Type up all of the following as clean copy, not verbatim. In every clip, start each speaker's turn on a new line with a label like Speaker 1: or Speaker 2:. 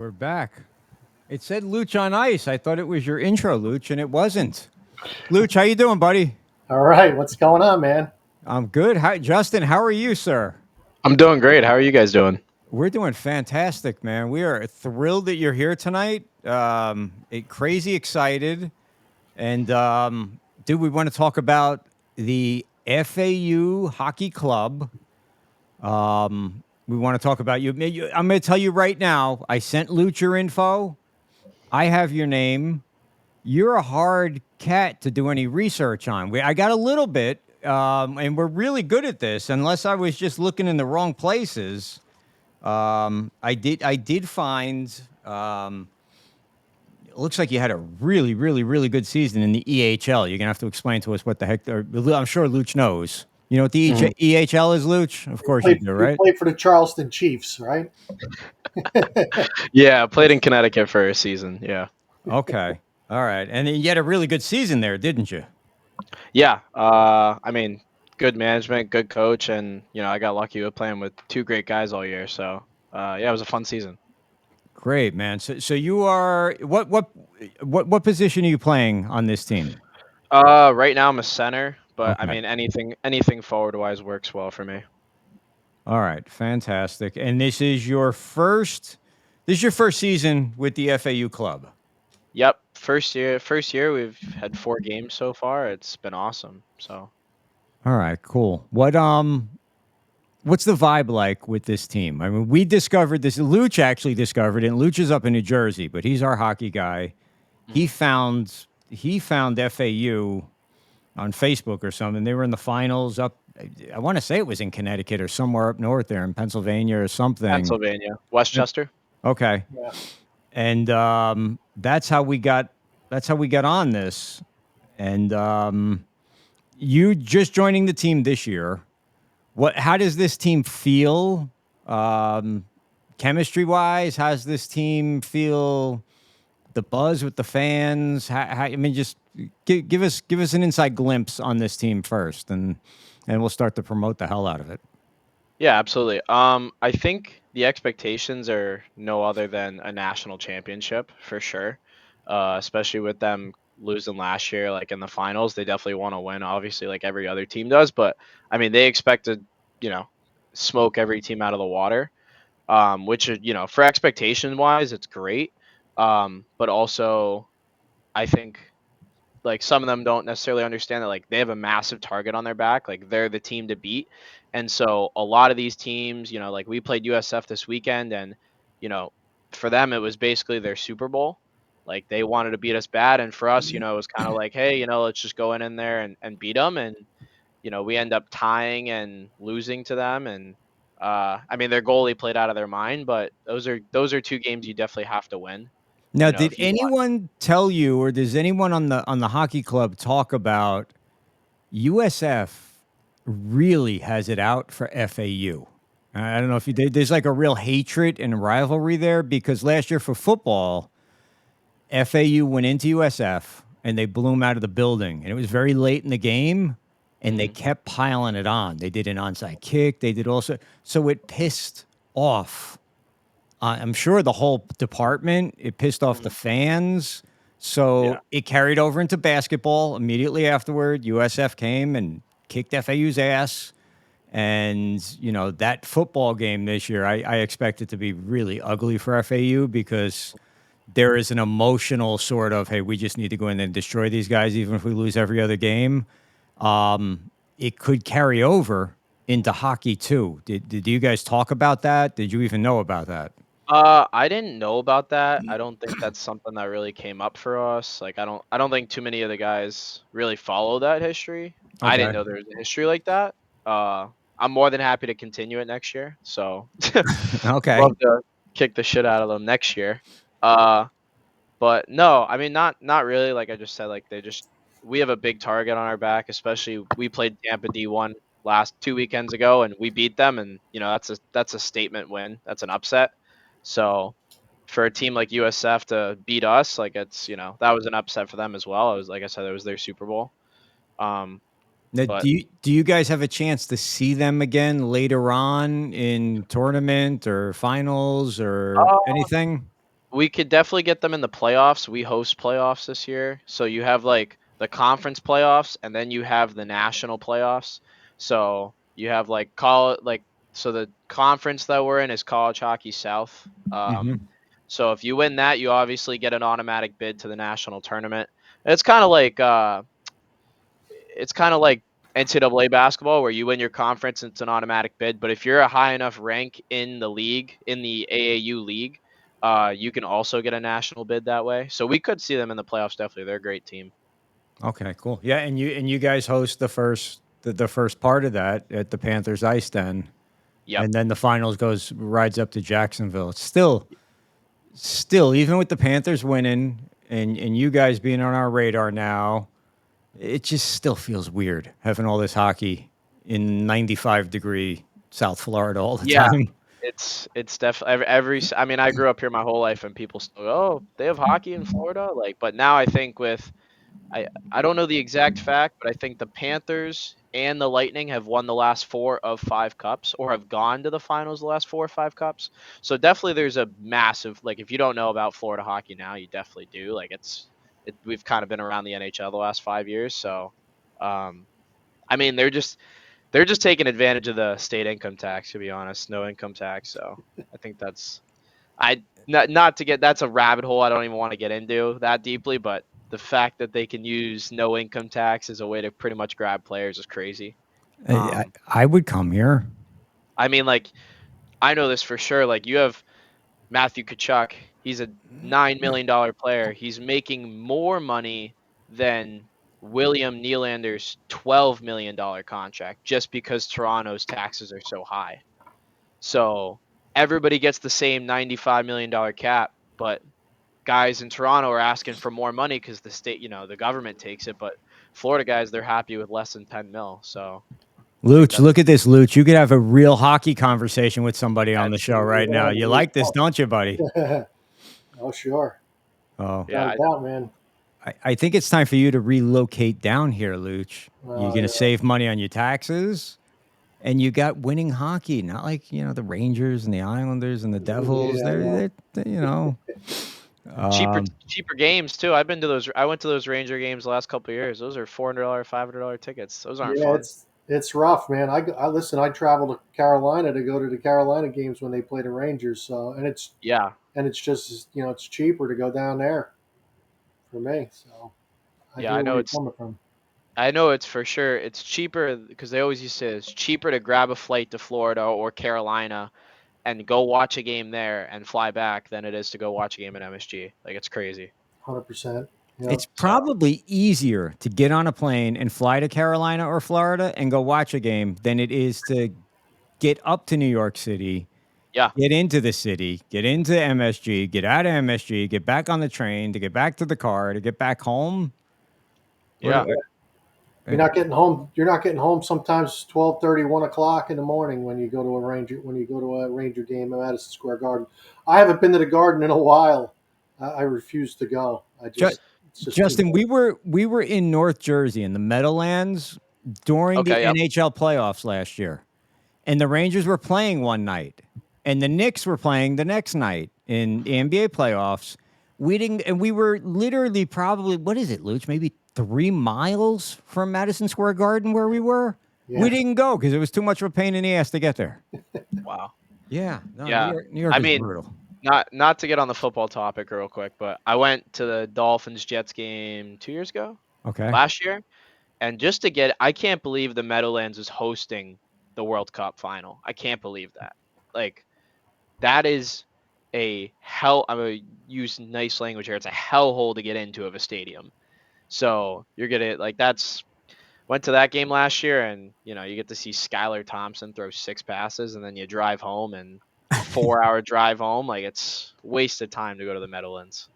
Speaker 1: We're back. It said Looch on ice. I thought it was your intro, Looch, and it wasn't. Looch, how you doing, buddy?
Speaker 2: All right, what's going on, man?
Speaker 1: I'm good. Justin, how are you, sir?
Speaker 3: I'm doing great. How are you guys doing?
Speaker 1: We're doing fantastic, man. We are thrilled that you're here tonight. Crazy excited, and dude, we want to talk about the FAU Hockey Club. We want to talk about you. I'm going to tell you right now. I sent Looch your info. I have your name. You're a hard cat to do any research on. I got a little bit, and we're really good at this. Unless I was just looking in the wrong places, I did find. It looks like you had a really, really, really good season in the EHL. You're gonna have to explain to us what the heck. I'm sure Luch knows. You know what the EHL is, Luch? Of course you do,
Speaker 2: You
Speaker 1: right?
Speaker 2: played for the Charleston Chiefs, right?
Speaker 3: Yeah, I played in Connecticut for a season. Yeah.
Speaker 1: Okay, all right, and you had a really good season there, didn't you?
Speaker 3: Yeah. Good management, good coach, and I got lucky with playing with two great guys all year. So, yeah, it was a fun season.
Speaker 1: Great, man. So you are what position are you playing on this team?
Speaker 3: Right now I'm a center, but I
Speaker 1: Okay.
Speaker 3: mean anything forward wise works well for me.
Speaker 1: All right, fantastic. And this is your first season with the FAU club.
Speaker 3: Yep. First year we've had 4 games so far. It's been awesome. So.
Speaker 1: All right, cool. What's the vibe like with this team? I mean, we discovered this. Luch actually discovered it. And Luch is up in New Jersey, but he's our hockey guy. He
Speaker 3: Mhm.
Speaker 1: found FAU on Facebook or something. They were in the finals up. I want to say it was in Connecticut or somewhere up north there in Pennsylvania or something.
Speaker 3: Pennsylvania, Westchester.
Speaker 1: Okay,
Speaker 2: Yeah.
Speaker 1: and that's how we got on this. And you just joining the team this year. How does this team feel? Chemistry wise, how does this team feel? The buzz with the fans. I mean, just give us an inside glimpse on this team first, and we'll start to promote the hell out of it.
Speaker 3: Yeah, absolutely. I think the expectations are no other than a national championship for sure. Especially with them losing last year, like in the finals, they definitely want to win. Obviously, like every other team does, but I mean, they expect to, you know, smoke every team out of the water. Which for expectation wise, it's great. But also, I think like some of them don't necessarily understand that like they have a massive target on their back, like they're the team to beat. And so a lot of these teams, like we played USF this weekend, and you know for them it was basically their Super Bowl. Like they wanted to beat us bad, and for us, it was kind of like, hey, let's just go in there and beat them. And we end up tying and losing to them. And I mean, their goalie played out of their mind, but those are 2 games you definitely have to win,
Speaker 1: Now, did
Speaker 3: if you want.
Speaker 1: anyone tell you, or does anyone on the hockey club talk about USF really has it out for FAU? I don't know if you did. There's like a real hatred and rivalry there because last year for football, FAU went into USF and they blew them out of the building. And it was very late in the game and they
Speaker 3: Mhm.
Speaker 1: kept piling it on. They did an onside kick. They did also. So it pissed off. I'm sure the whole department, it pissed off the
Speaker 3: Mhm.
Speaker 1: fans. So
Speaker 3: Yeah.
Speaker 1: it carried over into basketball. Immediately afterward, USF came and kicked FAU's ass. And, that football game this year, I expect it to be really ugly for FAU because there is an emotional sort of, hey, we just need to go in and destroy these guys, even if we lose every other game. It could carry over into hockey too. Did you guys talk about that? Did you even know about that?
Speaker 3: I didn't know about that. I don't think that's something that really came up for us. Like I don't think too many of the guys really follow that history. I didn't
Speaker 1: Okay.
Speaker 3: know there was a history like that. Uh I'm more than happy to continue it next year. So
Speaker 1: Okay.
Speaker 3: love to kick the shit out of them next year. Uh but no, I mean not really. Like I just said, like we have a big target on our back, especially we played Tampa D1 last 2 weekends ago and we beat them, and that's a statement win. That's an upset. So for a team like USF to beat us, like that was an upset for them as well. It was, like I said, it was their Super Bowl. Um,
Speaker 1: Now, do
Speaker 3: but
Speaker 1: you do you guys have a chance to see them again later on in tournament or finals or
Speaker 3: uh,
Speaker 1: anything?
Speaker 3: We could definitely get them in the playoffs. We host playoffs this year. So you have like the conference playoffs and then you have the national playoffs. So you have like so the conference that we're in is College Hockey South.
Speaker 1: Hmm.
Speaker 3: So if you win that, you obviously get an automatic bid to the national tournament. It's kind of like NCAA basketball where you win your conference, it's an automatic bid. But if you're a high enough rank in the league, in the AAU league, you can also get a national bid that way. So we could see them in the playoffs. Definitely, they're a great team.
Speaker 1: Okay, cool. Yeah, and you guys host the first part of that at the Panthers Ice Den,
Speaker 3: Yep.
Speaker 1: and then the finals rides up to Jacksonville. It's still even with the Panthers winning and you guys being on our radar now, it just still feels weird having all this hockey in 95-degree South Florida all the
Speaker 3: Yeah.
Speaker 1: time.
Speaker 3: It's definitely I mean, I grew up here my whole life, and people still go, "Oh, they have hockey in Florida." Like, but now I think with I don't know the exact fact, but I think the Panthers and the Lightning have won the last 4 of 5 cups, or have gone to the finals the last 4 or 5 cups. So definitely, there's a massive like if you don't know about Florida hockey now, you definitely do. Like we've kind of been around the NHL the last 5 years, so um, I mean they're just taking advantage of the state income tax. To be honest, no income tax. So I think not to get that's a rabbit hole I don't even want to get into that deeply, but the fact that they can use no income tax as a way to pretty much grab players is crazy. Um,
Speaker 1: I would come here.
Speaker 3: I mean, like I know this for sure. Like you have Matthew Kachuk, he's a $9 million player. He's making more money than William Nylander's $12 million contract just because Toronto's taxes are so high. So everybody gets the same $95 million cap, but guys in Toronto are asking for more money because the state, the government takes it, but Florida guys, they're happy with less than 10 mil. So I think
Speaker 1: Looch, look at this, Looch. You could have a real hockey conversation with somebody on the
Speaker 3: that's,
Speaker 1: show right now.
Speaker 2: Yeah,
Speaker 1: You
Speaker 2: we
Speaker 1: like this, don't you, buddy?
Speaker 2: oh, sure.
Speaker 1: Oh,
Speaker 3: yeah,
Speaker 2: Without a doubt, man.
Speaker 1: I think it's time for you to relocate down here, Looch. You're going to
Speaker 2: Yeah.
Speaker 1: save money on your taxes, and you got winning hockey. Not like the Rangers and the Islanders and the Devils.
Speaker 2: Yeah, no.
Speaker 1: They're
Speaker 3: cheaper
Speaker 1: um,
Speaker 3: cheaper games too. I've been to those. I went to those Ranger games the last couple of years. Those are $400, $500 tickets. Those aren't
Speaker 2: Yeah,
Speaker 3: fun.
Speaker 2: it's rough, man. I listen. I travel to Carolina to go to the Carolina games when they play the Rangers. So,
Speaker 3: Yeah,
Speaker 2: and it's just it's cheaper to go down there for me. So I
Speaker 3: yeah,
Speaker 2: hear where you're coming from.
Speaker 3: I know it's for sure. It's cheaper because they always used to say it's cheaper to grab a flight to Florida or Carolina and go watch a game there and fly back than it is to go watch a game at MSG. Like it's crazy.
Speaker 2: 100%. Yep.
Speaker 1: it's
Speaker 3: So
Speaker 1: probably easier to get on a plane and fly to Carolina or Florida and go watch a game than it is to get up to New York City,
Speaker 3: yeah,
Speaker 1: get into the city, get into MSG, get out of MSG, get back on the train, to get back to the car, to get back home. What?
Speaker 3: yeah,
Speaker 2: You're not getting home. You're not getting home. Sometimes 12:30, 1 o'clock in the morning when you go to a Ranger game at Madison Square Garden. I haven't been to the Garden in a while. I refuse to go.
Speaker 1: Ju-
Speaker 2: It's just too
Speaker 1: Justin,
Speaker 2: much.
Speaker 1: we were in North Jersey in the Meadowlands during the
Speaker 3: okay, yep,
Speaker 1: NHL playoffs last year, and the Rangers were playing one night, and the Knicks were playing the next night in the NBA playoffs. We didn't, and we were literally probably what is it, Luch? Maybe 3 miles from Madison Square Garden where we were. We
Speaker 2: Yeah,
Speaker 1: didn't go because it was too much of a pain in the ass to get there.
Speaker 3: wow,
Speaker 1: Yeah, no,
Speaker 3: yeah.
Speaker 1: New York
Speaker 3: I
Speaker 1: is
Speaker 3: mean,
Speaker 1: brutal.
Speaker 3: not to get on the football topic real quick, but I went to the Dolphins Jets game 2 years ago,
Speaker 1: Okay.
Speaker 3: last year, and just to get, I can't believe the Meadowlands is hosting the World Cup final. I can't believe that. Like that is a hell. I'm gonna use nice language here. It's a hellhole to get into of a stadium. So you're gonna like that's went to that game last year, and you get to see Skylar Thompson throw 6 passes, and then you drive home and 4 hour drive home. Like it's wasted time to go to the Meadowlands.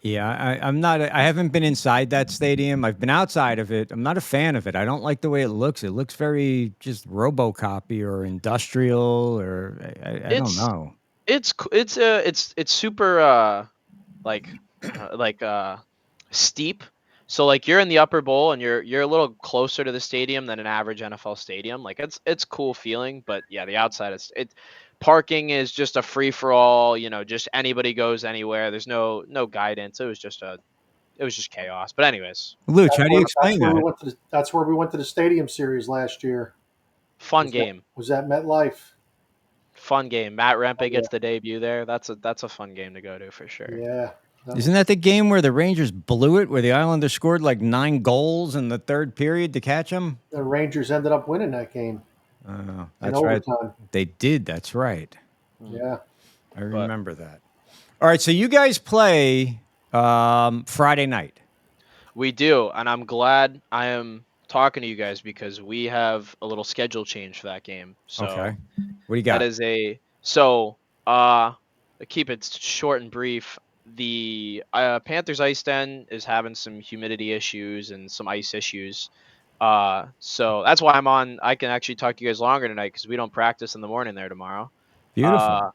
Speaker 1: Yeah, I'm not. I haven't been inside that stadium. I've been outside of it. I'm not a fan of it. I don't like the way it looks. It looks very just RoboCopy or industrial, or I don't
Speaker 3: It's
Speaker 1: know.
Speaker 3: it's super like like steep. So like you're in the upper bowl and you're a little closer to the stadium than an average NFL stadium. Like it's cool feeling, but yeah, the outside is it. parking is just a free for all. Just anybody goes anywhere. There's no guidance. It was just chaos. But anyways,
Speaker 1: Luch, how do you
Speaker 2: That's
Speaker 1: explain
Speaker 2: where we
Speaker 1: that?
Speaker 2: went to. That's where we went to the Stadium Series last year.
Speaker 3: fun game.
Speaker 2: Was that MetLife?
Speaker 3: Fun game. Matt
Speaker 2: Oh
Speaker 3: Rempe
Speaker 2: yeah,
Speaker 3: gets the debut there. That's a fun game to go to for sure.
Speaker 2: yeah. That
Speaker 1: Isn't
Speaker 2: was
Speaker 1: that the game where the Rangers blew it, where the Islanders scored like 9 goals in the third period to catch them?
Speaker 2: the Rangers ended up winning that game in
Speaker 1: That's right.
Speaker 2: overtime.
Speaker 1: They did. That's right.
Speaker 3: Hmm.
Speaker 2: Yeah.
Speaker 1: I
Speaker 3: But
Speaker 1: remember that. All right. So you guys play Friday night.
Speaker 3: we do, and I'm glad I am talking to you guys because we have a little schedule change for that game.
Speaker 1: Okay.
Speaker 3: So
Speaker 1: What do you
Speaker 3: that
Speaker 1: got?
Speaker 3: is a so to keep it short and brief. The Panthers ice den is having some humidity issues and some ice issues. So that's why I'm on. I can actually talk to you guys longer tonight because we don't practice in the morning there tomorrow.
Speaker 1: Beautiful.
Speaker 3: Uh,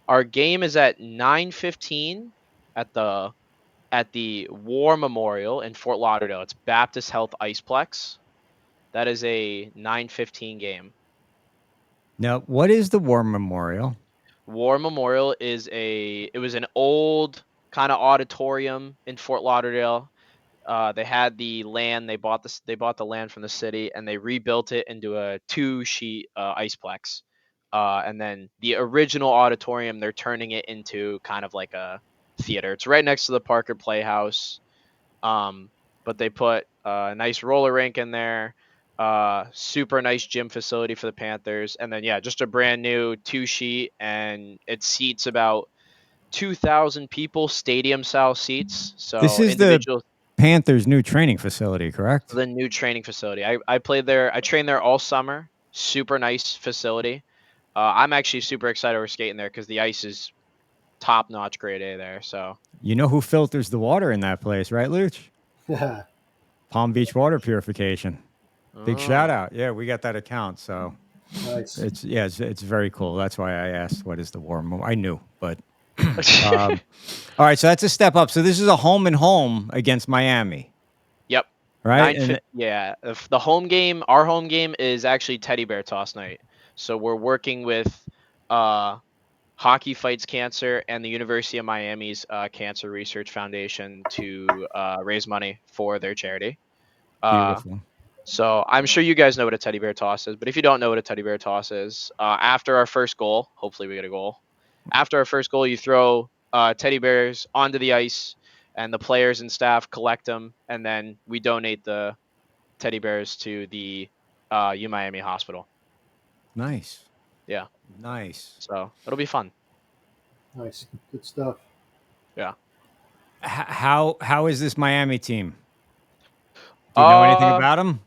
Speaker 3: our game is at 9:15 at the War Memorial in Fort Lauderdale. It's Baptist Health Iceplex. That is a 9:15 game.
Speaker 1: Now, what is the War Memorial?
Speaker 3: War Memorial it was an old kind of auditorium in Fort Lauderdale. They had the land. They bought the land from the city and they rebuilt it into a two-sheet iceplex. And then the original auditorium, they're turning it into kind of like a theater. It's right next to the Parker Playhouse. Um, but they put a nice roller rink in there, super nice gym facility for the Panthers, and then yeah, just a brand new two sheet, and it seats about 2,000 people, stadium style seats.
Speaker 1: This
Speaker 3: So
Speaker 1: is the
Speaker 3: individual,
Speaker 1: Panthers' new training facility, correct?
Speaker 3: the new training facility. I played there. I trained there all summer. Super nice facility. I'm actually super excited we're skating there because the ice is top notch grade A there. So
Speaker 1: You know who filters the water in that place, right, Luch?
Speaker 2: Yeah.
Speaker 1: Palm Beach Water Purification. Big shout
Speaker 3: oh.
Speaker 1: out. Yeah, we got that account. So
Speaker 2: Nice.
Speaker 1: it's very cool. That's why I asked what is the War Memorial. I knew, but all right. So that's a step up. So this is a home and home against Miami,
Speaker 3: Yep.
Speaker 1: right? And
Speaker 3: Yeah. If the home game, our home game is actually Teddy Bear Toss night. So we're working with uh Hockey Fights Cancer and the University of Miami's Cancer Research Foundation to raise money for their charity. Uh
Speaker 1: beautiful.
Speaker 3: so I'm sure you guys know what a teddy bear toss is, but if you don't know what a teddy bear toss is, after our first goal, hopefully we get a goal. After our first goal, you throw teddy bears onto the ice, and the players and staff collect them, and then we donate the teddy bears to the U Miami Hospital.
Speaker 1: Nice,
Speaker 3: Yeah,
Speaker 1: nice.
Speaker 3: so it'll be fun.
Speaker 2: Nice. Good stuff.
Speaker 3: Yeah.
Speaker 1: How is this Miami team? Do you know anything
Speaker 3: Uh,
Speaker 1: about them?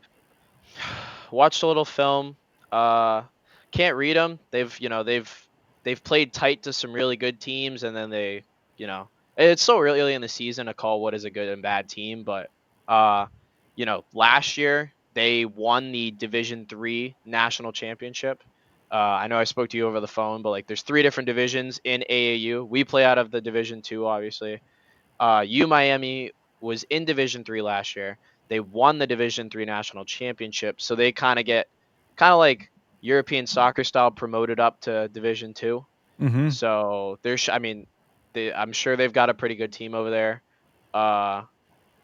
Speaker 3: Watched a little film. Uh, can't read them. They've played tight to some really good teams, and then it's so early in the season to call what is a good and bad team. But uh, last year they won the Division 3 national championship. I know I spoke to you over the phone, but like there's three different divisions in AAU. We play out of the Division 2, obviously. U Miami was in Division 3 last year. They won the Division 3 national championship, so they kind of like European soccer style promoted up to Division 2.
Speaker 1: Mm-hmm.
Speaker 3: So I mean, I'm sure they've got a pretty good team over there, uh,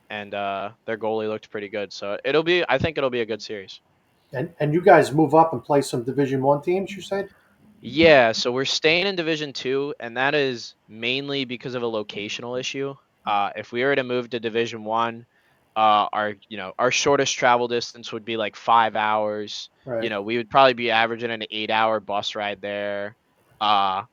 Speaker 3: and their goalie looked pretty good. So I think it'll be a good series.
Speaker 2: And you guys move up and play some Division 1 teams. You said.
Speaker 3: Yeah, so we're staying in Division 2, and that is mainly because of a locational issue. If we were to move to Division 1, our shortest travel distance would be like 5 hours.
Speaker 2: Right.
Speaker 3: We would probably be averaging an 8-hour bus ride there. Uh,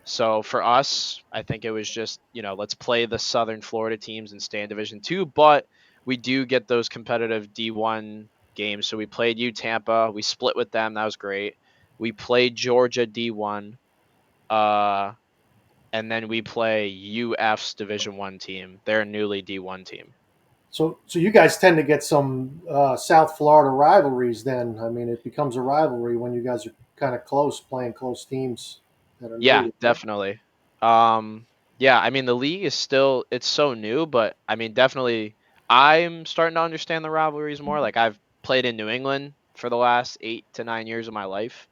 Speaker 3: so for us, I think it was just, let's play the Southern Florida teams and stay in Division 2, but we do get those competitive D1 games. So we played U Tampa, we split with them, that was great. We played Georgia D1, uh, and then we play UF's Division 1 team, their newly D1 team.
Speaker 2: So you guys tend to get some South Florida rivalries. Then I mean, it becomes a rivalry when you guys are kind of close, playing close teams that are
Speaker 3: Yeah,
Speaker 2: new. Right?
Speaker 3: definitely. Um, yeah, I mean the league is still it's so new, but I mean definitely I'm starting to understand the rivalries more. Like I've played in New England for the last 8 to 9 years of my life.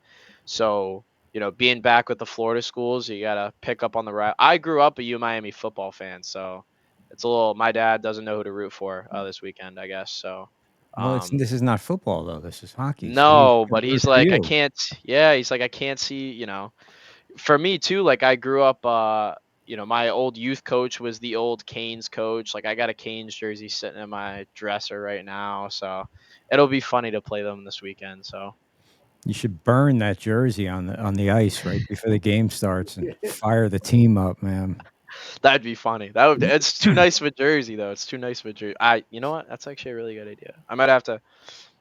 Speaker 3: So being back with the Florida schools, you gotta pick up on the. I grew up a U Miami football fan, so it's a little. My dad doesn't know who to root for this weekend, I guess. So,
Speaker 1: Well,
Speaker 3: um,
Speaker 1: this is not football though. This is hockey. So he's
Speaker 3: no,
Speaker 1: gonna
Speaker 3: but
Speaker 1: root
Speaker 3: he's
Speaker 1: for
Speaker 3: like, I
Speaker 1: you.
Speaker 3: can't. Yeah, he's like, I can't see. For me too. Like I grew up. My old youth coach was the old Canes coach. Like I got a Canes jersey sitting in my dresser right now, so it'll be funny to play them this weekend. So.
Speaker 1: You should burn that jersey on the ice right before the game starts and fire the team up, man.
Speaker 3: That'd be funny. That would. It's too nice of a jersey, though. It's too nice of a jersey. You know what? That's actually a really good idea. I might have to.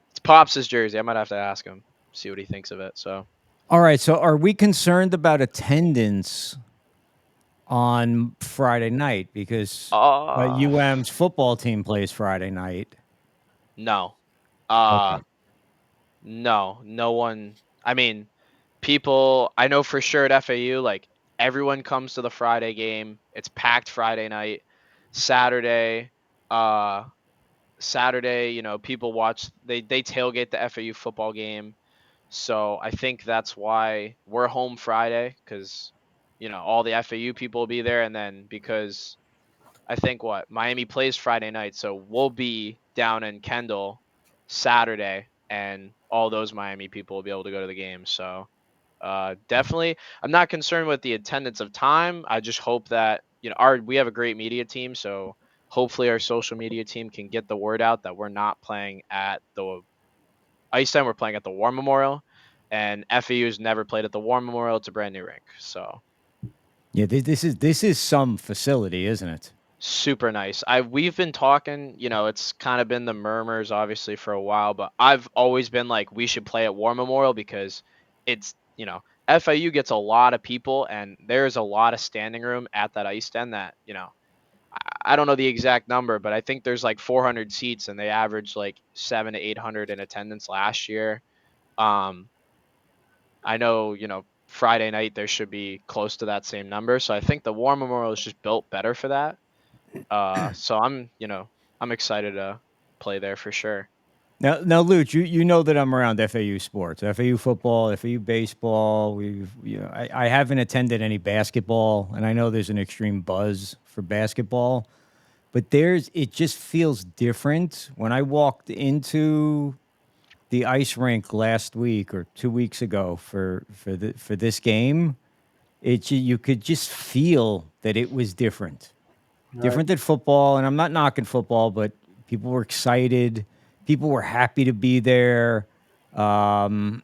Speaker 3: It's Pops' jersey. I might have to ask him, see what he thinks of it. So,
Speaker 1: All right. So are we concerned about attendance on Friday night because
Speaker 3: uh
Speaker 1: UM's football team plays Friday night?
Speaker 3: no, uh,
Speaker 1: Okay.
Speaker 3: no, no one. I mean, people. I know for sure at FAU, like everyone comes to the Friday game. It's packed Friday night, Saturday. Uh, Saturday. People watch. They tailgate the FAU football game. So I think that's why we're home Friday because all the FAU people will be there, and then because I think what Miami plays Friday night, so we'll be down in Kendall Saturday, and all those Miami people will be able to go to the game. So definitely, I'm not concerned with the attendance of time. I just hope that we have a great media team, so hopefully our social media team can get the word out that we're not playing at the Ice Time. We're playing at the War Memorial, and FAU's never played at the War Memorial. It's a brand new rink, so
Speaker 1: Yeah. This is some facility, isn't it?
Speaker 3: super nice. We've been talking. It's kind of been the murmurs, obviously, for a while, but I've always been like, we should play at War Memorial because it's FAU gets a lot of people, and there's a lot of standing room at that ice den that I don't know the exact number, but I think there's like 400 seats, and they averaged like 700 to 800 in attendance last year. Um, I know, Friday night there should be close to that same number. So I think the War Memorial is just built better for that. So I'm excited to play there for sure.
Speaker 1: Now, Luch, you know that I'm around FAU sports, FAU football, FAU baseball. I haven't attended any basketball, and I know there's an extreme buzz for basketball, but it just feels different. When I walked into the ice rink last week or 2 weeks ago for this game, you could just feel that it was different.
Speaker 2: Right.
Speaker 1: Different than football, and I'm not knocking football, but people were excited. People were happy to be there. Um,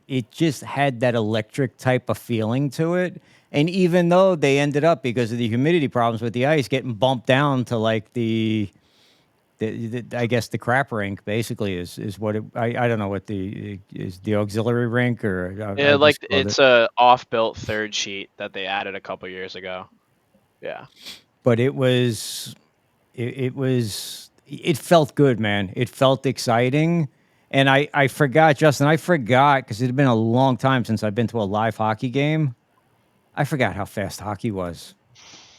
Speaker 1: it just had that electric type of feeling to it. And even though they ended up, because of the humidity problems with the ice, getting bumped down to like I guess the crap rink basically is what I don't know what the is the auxiliary rink or
Speaker 3: Yeah,
Speaker 1: I
Speaker 3: like
Speaker 1: just called it,
Speaker 3: it's a off-built third sheet that they added a couple years ago. Yeah.
Speaker 1: but it felt good, man. It felt exciting. And I forgot, Justin, I forgot because it had been a long time since I've been to a live hockey game. I forgot how fast hockey was.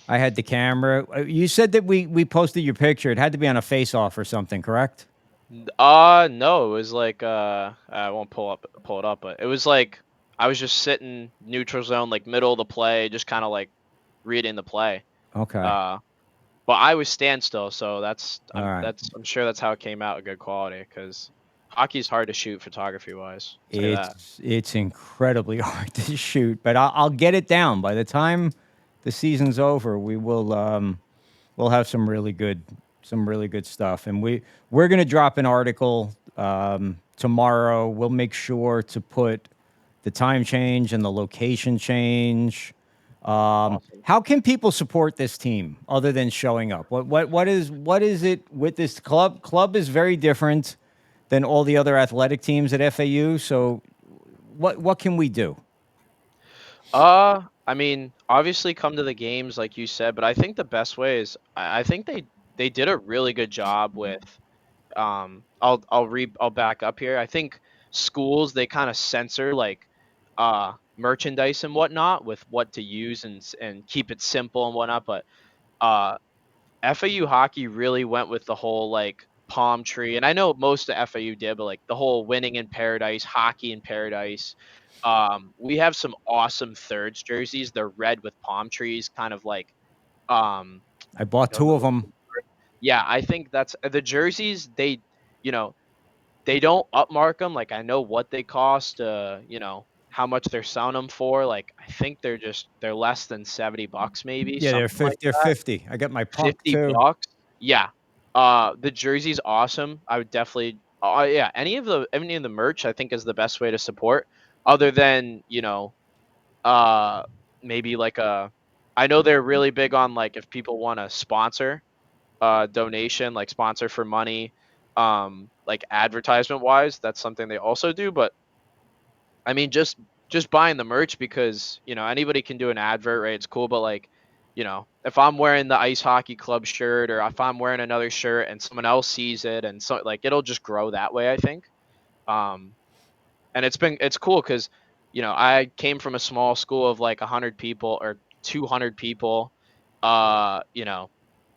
Speaker 1: I had the camera. You said that we posted your picture. It had to be on a face off or something, correct?
Speaker 3: No, it was like I won't pull it up, but it was like I was just sitting neutral zone, like middle of the play, just kind of like reading the play.
Speaker 1: Okay.
Speaker 3: Uh, but I was standstill, so
Speaker 1: All right.
Speaker 3: I'm sure that's how it came out good quality because hockey's hard to shoot photography wise. I'll tell you that.
Speaker 1: It's incredibly hard to shoot, but I'll get it down. By the time the season's over, we'll have some really good stuff, and we're gonna drop an article tomorrow. We'll make sure to put the time change and the location change.
Speaker 3: Awesome.
Speaker 1: How can people support this team other than showing up? What is it with this club? Club is very different than all the other athletic teams at FAU. So what can we do?
Speaker 3: I mean, obviously come to the games like you said, but I think the best way is I think they did a really good job with I'll back up here. I think schools they kind of censor like merchandise and whatnot with what to use and keep it simple and whatnot, but uh FAU hockey really went with the whole like palm tree, and I know most of FAU did, but like the whole winning in paradise, hockey in paradise. We have some awesome thirds jerseys. They're red with palm trees, kind of like
Speaker 1: I bought
Speaker 3: on
Speaker 1: two of
Speaker 3: the
Speaker 1: them.
Speaker 3: yeah. I think that's the jerseys. They you know they don't upmark them. Like I know what they cost. How much they're selling them for. Like I think they're less than $70 maybe,
Speaker 1: Yeah,
Speaker 3: something like
Speaker 1: they're
Speaker 3: that.
Speaker 1: 50. I got my puck
Speaker 3: fifty
Speaker 1: too.
Speaker 3: bucks. Yeah. The jersey's awesome. I would definitely. Yeah. Any of the merch, I think, is the best way to support. Other than uh, maybe like a. I know they're really big on like if people want to sponsor, donation, like sponsor for money, like advertisement wise, that's something they also do. But I mean, just buying the merch because anybody can do an advert, right? It's cool, but like, if I'm wearing the ice hockey club shirt or if I'm wearing another shirt and someone else sees it and so like it'll just grow that way, I think. Um, and it's cool because I came from a small school of like 100 people or 200 people. Uh, you know,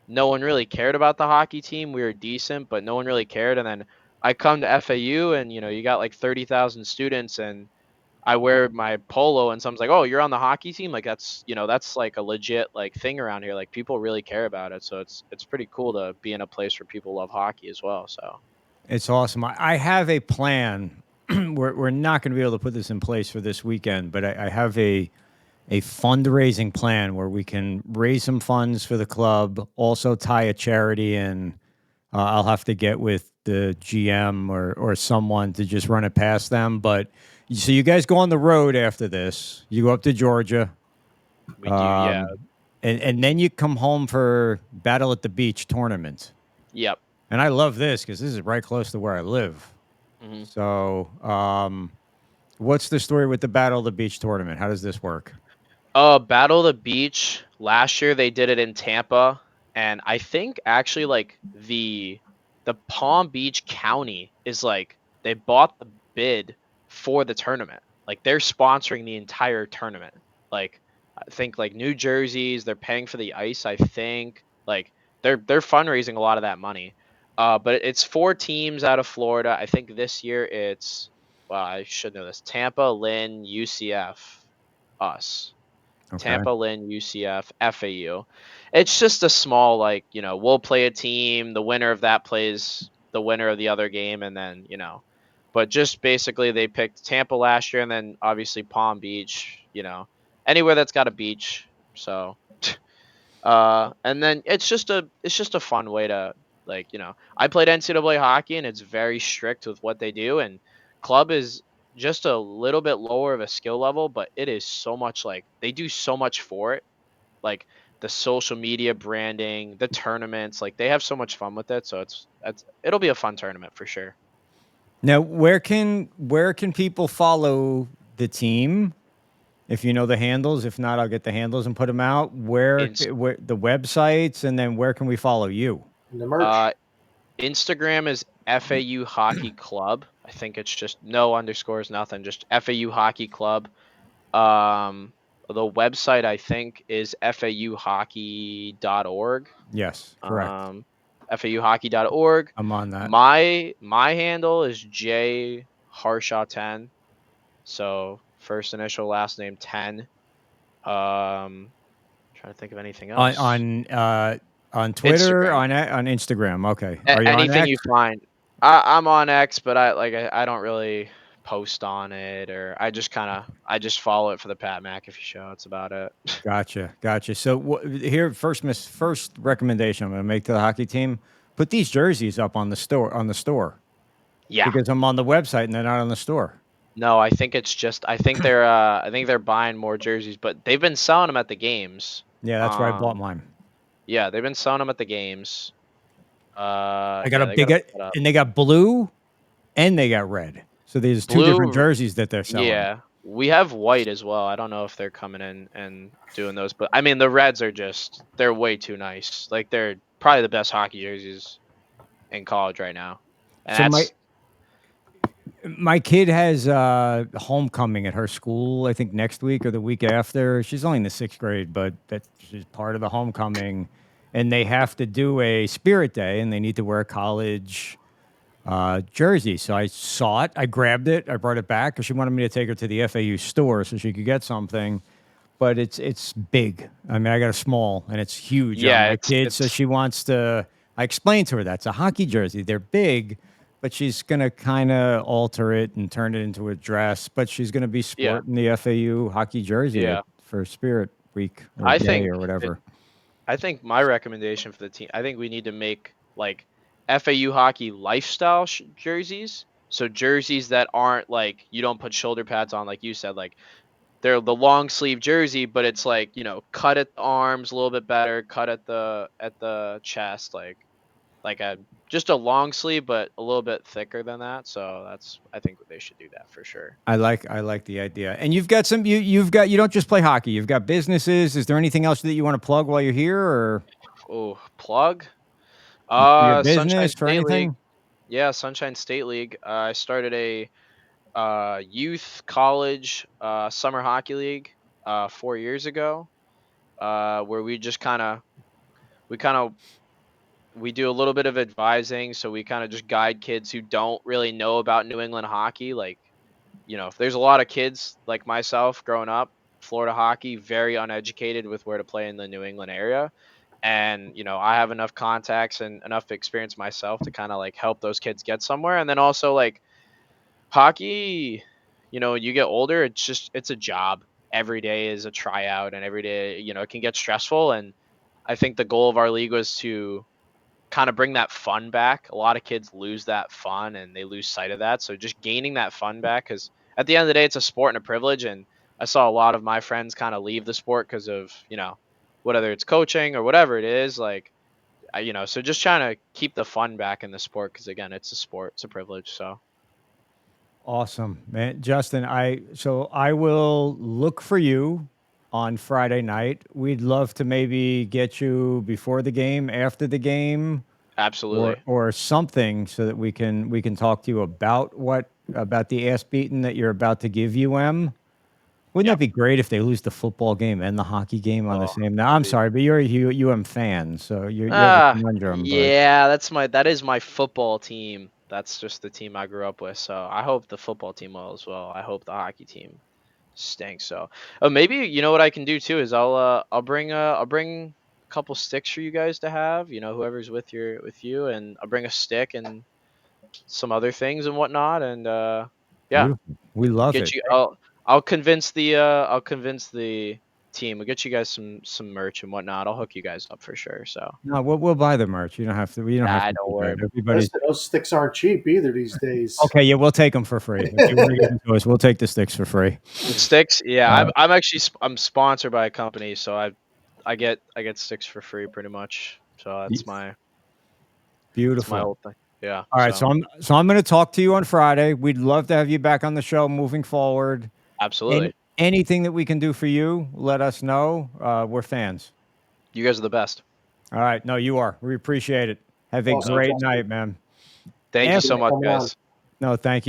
Speaker 3: no one really cared about the hockey team. We were decent, but no one really cared. And then I come to FAU and you got like 30,000 students and I wear my polo and someone's like, "Oh, you're on the hockey team?" Like that's like a legit like thing around here. Like people really care about it. So it's pretty cool to be in a place where people love hockey as well. So
Speaker 1: It's awesome. I have a plan. We're not going to be able to put this in place for this weekend, but I have a fundraising plan where we can raise some funds for the club, also tie a charity in. I'll have to get with the GM or someone to just run it past them. But so you guys go on the road after this. You go up to Georgia,
Speaker 3: we do, yeah.
Speaker 1: um, and then you come home for Battle at the Beach tournament.
Speaker 3: Yep.
Speaker 1: And I love this because this is right close to where I live.
Speaker 3: hmm
Speaker 1: So, what's the story with the Battle of the Beach tournament? How does this work?
Speaker 3: Battle of the Beach. Last year they did it in Tampa, and I think actually like the Palm Beach County is like they bought the bid for the tournament. Like they're sponsoring the entire tournament. Like I think like New Jersey's, they're paying for the ice, I think. Like they're fundraising a lot of that money. But it's four teams out of Florida. I think this year it's well, I should know this. Tampa, Lynn, UCF, us.
Speaker 1: Okay.
Speaker 3: Tampa, Lynn, UCF, FAU. It's just a small we'll play a team. The winner of that plays the winner of the other game, and then But just basically, they picked Tampa last year, and then obviously Palm Beach. Anywhere that's got a beach. So, and then it's just a fun way to I played NCAA hockey, and it's very strict with what they do, and club is just a little bit lower of a skill level, but it is so much like they do so much for it, like the social media branding, the tournaments, like they have so much fun with it. So it'll be a fun tournament for sure.
Speaker 1: Now, where can people follow the team? If you know the handles, if not, I'll get the handles and put them out.
Speaker 3: Inst-
Speaker 1: Where the websites, and then where can we follow you?
Speaker 2: And the merch.
Speaker 3: uh, Instagram is FAU Hockey Club. I think it's just no underscores, nothing, just FAU Hockey Club. Um, the website I think is fauhockey.org.
Speaker 1: Yes, correct.
Speaker 3: Um, fauhockey.org.
Speaker 1: I'm on that.
Speaker 3: My handle is J Harshaw 10. So first initial, last name 10. Trying to think of anything
Speaker 1: On
Speaker 3: else.
Speaker 1: on uh, on Twitter,
Speaker 3: Instagram.
Speaker 1: on Instagram. Okay. Are you on
Speaker 3: Anything
Speaker 1: X?
Speaker 3: you find. I'm on X, but I don't really post on it, or I just follow it for the Pat McAfee show. That's about it.
Speaker 1: Gotcha, gotcha. So here, first recommendation I'm going to make to the hockey team: put these jerseys up on the store
Speaker 3: Yeah.
Speaker 1: because I'm on the website and they're not on the store.
Speaker 3: No, I think it's just I think they're buying more jerseys, but they've been selling them at the games.
Speaker 1: Yeah, that's where I bought
Speaker 3: Um,
Speaker 1: mine.
Speaker 3: yeah, they've been selling them at the games.
Speaker 1: I got a
Speaker 3: Yeah, they got
Speaker 1: big,
Speaker 3: to put up
Speaker 1: and they got blue and they got red. So there's two different
Speaker 3: blue.
Speaker 1: jerseys that they're selling.
Speaker 3: Yeah, we have white as well. I don't know if they're coming in and doing those, but I mean the reds are they're way too nice. Like they're probably the best hockey jerseys in college right now. And
Speaker 1: So my
Speaker 3: that's
Speaker 1: my kid has homecoming at her school. I think next week or the week after. She's only in the sixth grade, but that's just part of the homecoming. And they have to do a spirit day, and they need to wear college jersey. So I saw it, I grabbed it, I brought it back because she wanted me to take her to the FAU store so she could get something. But it's big. I mean, I got a small and it's huge on
Speaker 3: Yeah,
Speaker 1: my
Speaker 3: it's
Speaker 1: kids. So
Speaker 3: it's
Speaker 1: she wants to. I explained to her that's a hockey jersey. They're big, but she's gonna kind of alter it and turn it into a dress. But she's gonna be
Speaker 3: yeah,
Speaker 1: sporting the FAU hockey jersey
Speaker 3: yeah.
Speaker 1: for Spirit Week or
Speaker 3: I
Speaker 1: Day
Speaker 3: think
Speaker 1: or
Speaker 3: it,
Speaker 1: whatever.
Speaker 3: I think my recommendation for the team, I think we need to make like FAU hockey lifestyle jerseys. So jerseys that aren't like you don't put shoulder pads on, like you said, like they're the long sleeve jersey, but it's like cut at the arms a little bit better, cut at the chest, like a just a long sleeve, but a little bit thicker than that. So I think they should do that for sure.
Speaker 1: I like the idea. And you've got you don't just play hockey. You've got businesses. Is there anything else that you want to plug while you're here, or
Speaker 3: Oh, plug.
Speaker 1: for your
Speaker 3: Sunshine
Speaker 1: business for
Speaker 3: State League.
Speaker 1: anything?
Speaker 3: Yeah, Sunshine State League. I started a youth college summer hockey league 4 years ago, where we kind of we do a little bit of advising, so we kind of just guide kids who don't really know about New England hockey. Like, if there's a lot of kids like myself growing up, Florida hockey, very uneducated with where to play in the New England area. And, I have enough contacts and enough experience myself to kind of like help those kids get somewhere. And then also like hockey, you get older, it's a job. Every day is a tryout, and every day, it can get stressful. And I think the goal of our league was to kind of bring that fun back. A lot of kids lose that fun and they lose sight of that. So just gaining that fun back, because at the end of the day, it's a sport and a privilege. And I saw a lot of my friends kind of leave the sport because of, whether it's coaching or whatever it is. Like, so just trying to keep the fun back in the sport, because again, it's a sport, it's a privilege. So
Speaker 1: Awesome, man. Justin, I will look for you on Friday night. We'd love to maybe get you before the game, after the game,
Speaker 3: absolutely.
Speaker 1: or something so that we can talk to you about the ass beating that you're about to give UM. Wouldn't
Speaker 3: Yeah.
Speaker 1: that be great if they lose the football game and the hockey game on the
Speaker 3: Oh,
Speaker 1: same? Now, I'm
Speaker 3: dude.
Speaker 1: sorry, but you're a UM fan, so you have a conundrum. But
Speaker 3: Yeah, that is my football team. That's just the team I grew up with. So I hope the football team will as well. I hope the hockey team stinks. So, oh, maybe you know what I can do too is I'll bring a couple sticks for you guys to have. Whoever's with you, and I'll bring a stick and some other things and whatnot. And yeah,
Speaker 1: beautiful, we love
Speaker 3: get
Speaker 1: it.
Speaker 3: you. I'll convince the team. We'll get you guys some merch and whatnot. I'll hook you guys up for sure. So.
Speaker 1: No, we'll buy the merch. You don't have to. You don't have
Speaker 3: Nah,
Speaker 1: to
Speaker 3: don't
Speaker 1: do
Speaker 3: worry
Speaker 1: that.
Speaker 3: about
Speaker 1: Everybody's
Speaker 2: Listen, those sticks aren't cheap either these days.
Speaker 1: okay. Yeah, we'll take them for free. If you want to give them to us, we'll take the sticks for free.
Speaker 3: the sticks. Yeah,
Speaker 1: Uh,
Speaker 3: I'm actually I'm sponsored by a company, so I get sticks for free pretty much. So
Speaker 1: y-
Speaker 3: that's my
Speaker 1: beautiful.
Speaker 3: whole thing. Yeah.
Speaker 1: All right,
Speaker 3: So
Speaker 1: so I'm going to talk to you on Friday. We'd love to have you back on the show moving forward.
Speaker 3: absolutely,
Speaker 1: Anything that we can do for you, let us know. We're fans.
Speaker 3: you guys are the best.
Speaker 1: All right, no, you are. We appreciate it. Have a
Speaker 2: Awesome,
Speaker 3: No,
Speaker 1: great
Speaker 2: Justin.
Speaker 1: night, man.
Speaker 3: thank you
Speaker 2: Thank you
Speaker 1: F-
Speaker 3: so
Speaker 2: for
Speaker 3: much,
Speaker 2: coming on.
Speaker 3: guys.
Speaker 1: no, thank you.